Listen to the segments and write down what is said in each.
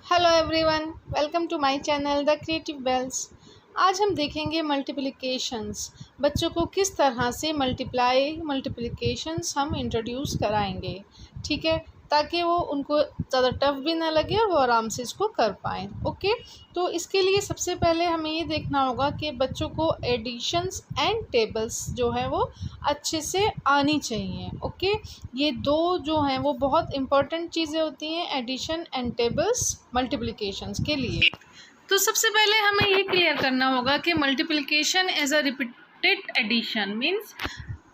Hello everyone, welcome to my channel the creative bells. आज हम देखेंगे मल्टीप्लिकेशंस। बच्चों को किस तरह से मल्टीप्लिकेशंस हम इंट्रोड्यूस कराएंगे, ठीक है, ताकि वो उनको ज़्यादा टफ भी ना लगे और वो आराम से इसको कर पाएँ। ओके, तो इसके लिए सबसे पहले हमें ये देखना होगा कि बच्चों को एडिशंस एंड टेबल्स जो है वो अच्छे से आनी चाहिए। ओके, ये दो जो हैं वो बहुत इम्पॉर्टेंट चीज़ें होती हैं, एडिशन एंड टेबल्स मल्टीप्लिकेशंस के लिए। तो सबसे पहले हमें ये क्लियर करना होगा कि multiplication as a repeated addition means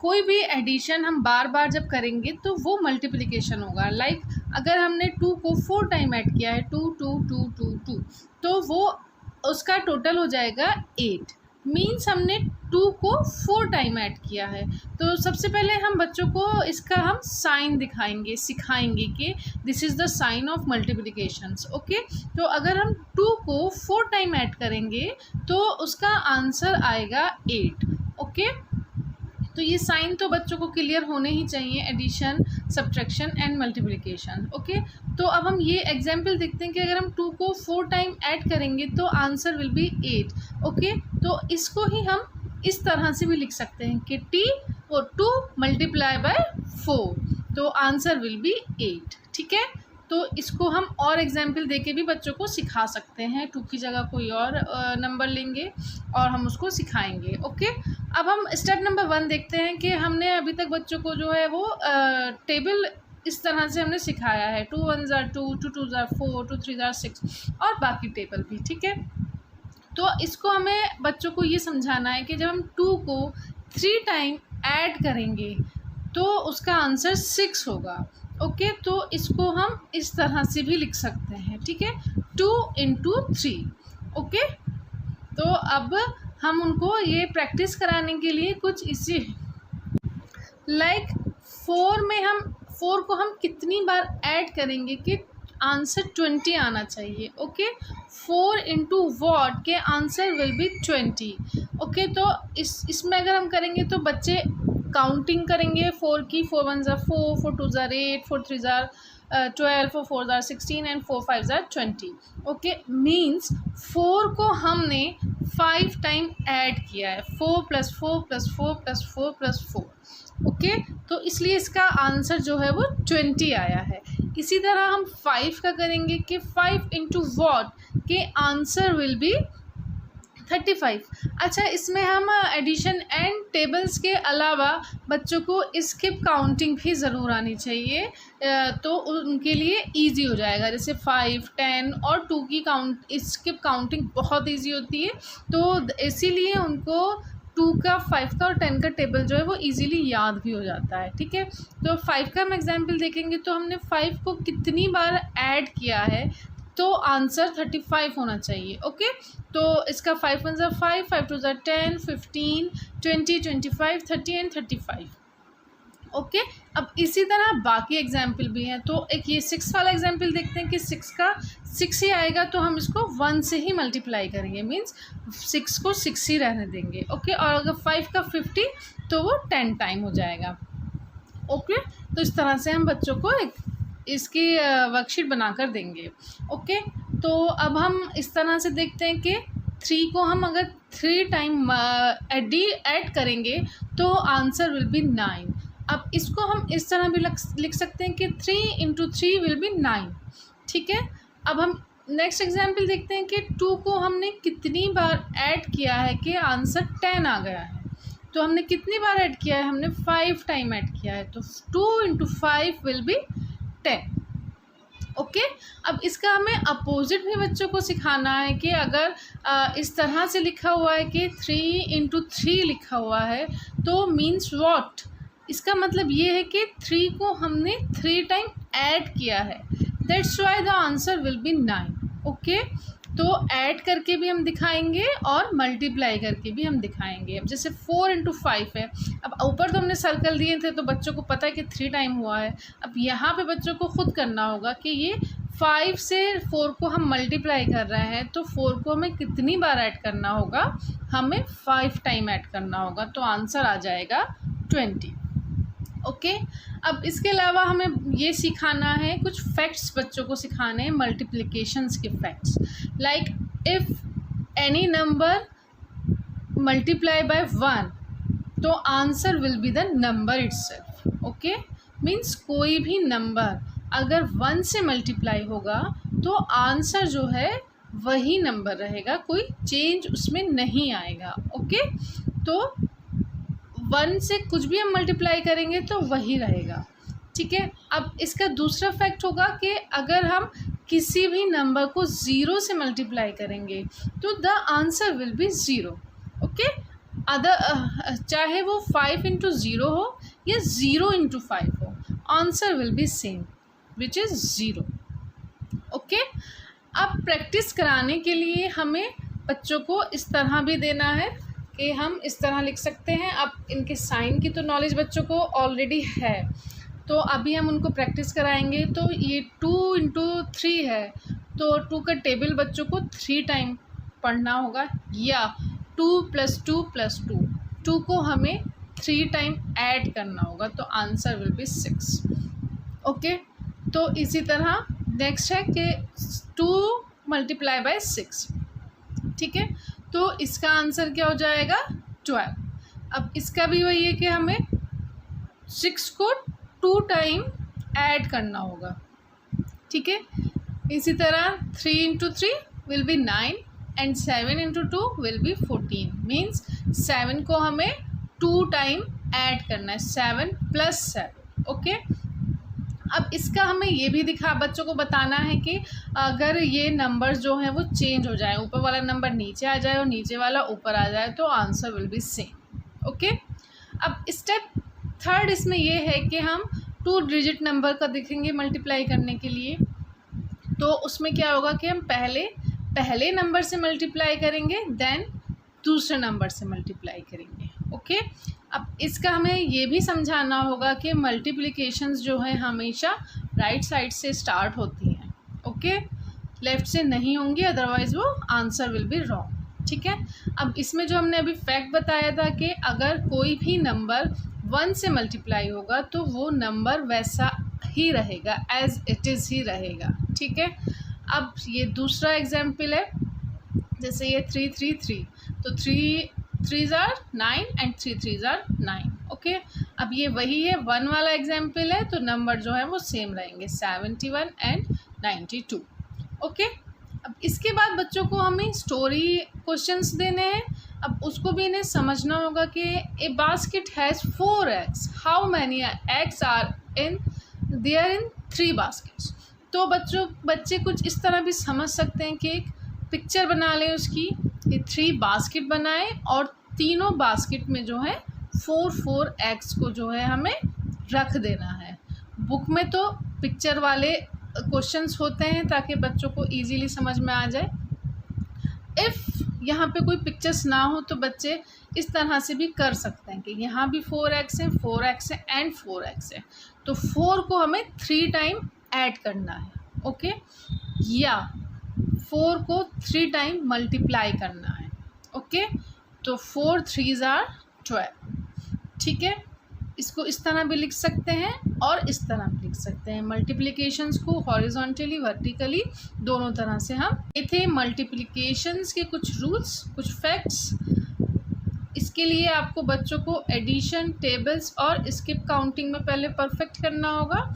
कोई भी एडिशन हम बार बार जब करेंगे तो वो मल्टीप्लिकेशन होगा। लाइक अगर हमने 2 को 4 टाइम ऐड किया है, 2 2 2 2 2, तो वो उसका टोटल हो जाएगा 8। मीन्स हमने 2 को 4 टाइम ऐड किया है। तो सबसे पहले हम बच्चों को इसका हम साइन दिखाएंगे, सिखाएंगे कि this is the sign of multiplications. Okay, तो अगर हम 2 को 4 टाइम ऐड करेंगे तो उसका आंसर आएगा 8। ओके, तो ये साइन तो बच्चों को क्लियर होने ही चाहिए, addition, subtraction and multiplication. Okay, तो अब हम ये एग्जांपल देखते हैं कि अगर हम 2 को 4 टाइम ऐड करेंगे तो आंसर विल बी 8। ओके, तो इसको ही हम इस तरह से भी लिख सकते हैं कि t और 2 मल्टीप्लाई बाय 4, तो आंसर विल बी 8। ठीक है, तो इसको हम और एग्जाम्पल देके भी बच्चों को सिखा सकते हैं। 2 की जगह कोई और नंबर लेंगे और हम उसको सिखाएंगे। ओके, अब हम स्टेप नंबर 1 देखते हैं कि हमने अभी तक बच्चों को जो है वो टेबल इस तरह से हमने सिखाया है, 2 1 ज़ार 2, 2 2 ज़ार 4, 2 3 ज़ार 6 और बाकी टेबल भी। ठीक है, तो इसको हमें बच्चों को ये समझाना है कि जब हम 2 को 3 टाइम ऐड करेंगे तो उसका आंसर 6 होगा। ओके, तो इसको हम इस तरह से भी लिख सकते हैं। ठीक है, 2 इंटू 3। ओके, तो अब हम उनको ये प्रैक्टिस कराने के लिए कुछ इसी लाइक 4 को हम कितनी बार ऐड करेंगे कि आंसर 20 आना चाहिए। ओके, 4 इंटू वॉट के आंसर विल बी 20। ओके, तो इसमें अगर हम करेंगे तो बच्चे काउंटिंग करेंगे 4 की, 4 1 ज़ार 4, 4 2 ज़ार 8, 4 3 ज़ार 12, 4 4 ज़ार 16 एंड 4 5 ज़ार 20। ओके, मीन्स 4 को हमने 5 टाइम ऐड किया है, 4 + 4 + 4 + 4 + 4। ओके, तो इसलिए इसका आंसर जो है वो 20 आया है। इसी तरह हम 5 का करेंगे कि 5 इंटू वॉट के आंसर विल बी 35। अच्छा, इसमें हम एडिशन एंड टेबल्स के अलावा बच्चों को स्किप काउंटिंग भी ज़रूर आनी चाहिए, तो उनके लिए इजी हो जाएगा। जैसे 5 10 और 2 की स्किप काउंटिंग बहुत इजी होती है, तो इसीलिए उनको 2 का, 5 का और 10 का टेबल जो है वो इजीली याद भी हो जाता है। ठीक है, तो 5 का हम एग्जाम्पल देखेंगे तो हमने 5 को कितनी बार ऐड किया है तो आंसर 35 होना चाहिए। ओके, तो इसका 5 1 ज़ार 5, 5 2 ज़ार 10, 15 20 25 30 एंड 35। ओके, अब इसी तरह बाकी एग्जाम्पल भी हैं। तो एक ये 6 वाला एग्जाम्पल देखते हैं कि 6 का 6 ही आएगा तो हम इसको 1 से ही मल्टीप्लाई करेंगे, मीन्स 6 को 6 ही रहने देंगे। ओके, और अगर 5 का 50 तो वो 10 टाइम हो जाएगा। ओके, तो इस तरह से हम बच्चों को इसकी वर्कशीट बनाकर देंगे। ओके, तो अब हम इस तरह से देखते हैं कि 3 को हम अगर 3 टाइम ऐड करेंगे तो आंसर विल बी 9। अब इसको हम इस तरह भी लिख सकते हैं कि 3 इंटू 3 विल बी 9। ठीक है, अब हम नेक्स्ट एग्जाम्पल देखते हैं कि 2 को हमने कितनी बार ऐड किया है कि आंसर 10 आ गया है। तो हमने कितनी बार ऐड किया है, हमने 5 टाइम ऐड किया है, तो 2 इंटू 5 विल बी 10। ओके, अब इसका हमें अपोजिट भी बच्चों को सिखाना है कि अगर इस तरह से लिखा हुआ है कि 3 इंटू 3 लिखा हुआ है तो मीन्स व्हाट, इसका मतलब ये है कि 3 को हमने 3 टाइम ऐड किया है, that's why the answer will be 9। Okay, तो ऐड करके भी हम दिखाएंगे और मल्टीप्लाई करके भी हम दिखाएंगे। अब जैसे 4 इंटू 5 है, अब ऊपर तो हमने सर्कल दिए थे तो बच्चों को पता है कि 3 टाइम हुआ है। अब यहाँ पे बच्चों को खुद करना होगा कि ये 5 से 4 को हम मल्टीप्लाई कर रहे हैं तो 4 को हमें कितनी बार ऐड करना होगा, हमें 5 टाइम ऐड करना होगा, तो आंसर आ जाएगा 20। ओके। अब इसके अलावा हमें ये सिखाना है, कुछ फैक्ट्स बच्चों को सिखाने हैं, मल्टीप्लिकेशंस के facts. Like if any number multiply by 1 तो answer will be the number itself. Okay, means कोई भी नंबर अगर 1 से मल्टीप्लाई होगा तो आंसर जो है वही नंबर रहेगा, कोई चेंज उसमें नहीं आएगा। ओके, तो 1 से कुछ भी हम मल्टीप्लाई करेंगे तो वही रहेगा। ठीक है। अब इसका दूसरा फैक्ट होगा कि अगर हम किसी भी नंबर को 0 से मल्टीप्लाई करेंगे तो the answer will be 0। Okay, चाहे वो 5 इंटू 0 हो या 0 इंटू 5 हो, answer will be same which is 0। Okay, अब प्रैक्टिस कराने के लिए हमें बच्चों को इस तरह भी देना है कि हम इस तरह लिख सकते हैं। अब इनके साइन की तो नॉलेज बच्चों को ऑलरेडी है, तो अभी हम उनको प्रैक्टिस कराएंगे। तो ये 2 इंटू 3 है, तो 2 का टेबल बच्चों को 3 टाइम पढ़ना होगा, या 2 + 2 + 2, 2 को हमें 3 टाइम ऐड करना होगा, तो आंसर विल बी 6। ओके, तो इसी तरह नेक्स्ट है कि 2 × 6। ठीक है, तो इसका आंसर क्या हो जाएगा 12। अब इसका भी वही है कि हमें 6 को 2 टाइम ऐड करना होगा। ठीक है, इसी तरह 3 into 3 will be 9 and 7 into 2 will be 14। Means 7 को हमें 2 टाइम ऐड करना है, 7 + 7। ओके, अब इसका हमें ये भी बच्चों को बताना है कि अगर ये नंबर जो हैं वो चेंज हो जाए, ऊपर वाला नंबर नीचे आ जाए और नीचे वाला ऊपर आ जाए, तो answer will be same. Okay, अब स्टेप 3 इसमें ये है कि हम 2 डिजिट नंबर का देखेंगे मल्टीप्लाई करने के लिए। तो उसमें क्या होगा कि हम पहले नंबर से मल्टीप्लाई करेंगे, देन दूसरे नंबर से मल्टीप्लाई करेंगे। ओके, अब इसका हमें ये भी समझाना होगा कि मल्टीप्लिकेशंस जो है हमेशा राइट साइड से स्टार्ट होती हैं। ओके, लेफ़्ट से नहीं होंगी, अदरवाइज़ वो आंसर विल बी रॉन्ग। ठीक है, अब इसमें जो हमने अभी फैक्ट बताया था कि अगर कोई भी नंबर 1 से मल्टीप्लाई होगा तो वो नंबर वैसा ही रहेगा, एज इट इज़ ही रहेगा। ठीक है, अब ये दूसरा एग्जाम्पल है, जैसे ये 3 3 3, तो 3 3s are 9 and 3 3s are 9। Okay, अब ये वही है 1 वाला एग्जाम्पल है, तो नंबर जो है वो सेम रहेंगे, 71 एंड 92। ओके, अब इसके बाद बच्चों को हमें स्टोरी क्वेश्चंस देने हैं। अब उसको भी इन्हें समझना होगा कि a basket has 4 eggs, how many eggs are in there in 3 baskets। तो बच्चे कुछ इस तरह भी समझ सकते हैं कि एक पिक्चर बना लें उसकी, कि 3 बास्केट बनाएं और तीनों बास्केट में जो है 4 eggs को जो है हमें रख देना है। बुक में तो पिक्चर वाले क्वेश्चंस होते हैं ताकि बच्चों को इजीली समझ में आ जाए। इफ़ यहाँ पे कोई पिक्चर्स ना हो तो बच्चे इस तरह से भी कर सकते हैं कि यहाँ भी 4 eggs हैं, 4 eggs हैं एंड 4 eggs हैं, तो 4 को हमें 3 टाइम ऐड करना है। ओके, या 4 को 3 टाइम मल्टीप्लाई करना है। ओके, तो 4 3s are 12। ठीक है, इसको इस तरह भी लिख सकते हैं और इस तरह भी लिख सकते हैं। मल्टीप्लिकेशंस को हॉरिजॉन्टली वर्टिकली दोनों तरह से हम, ये थे मल्टीप्लिकेशंस के कुछ रूल्स, कुछ फैक्ट्स। इसके लिए आपको बच्चों को एडिशन, टेबल्स और स्किप काउंटिंग में पहले परफेक्ट करना होगा,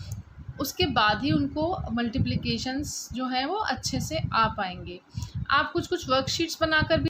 उसके बाद ही उनको मल्टीप्लिकेशंस जो हैं वो अच्छे से आ पाएंगे। आप कुछ वर्कशीट्स बनाकर भी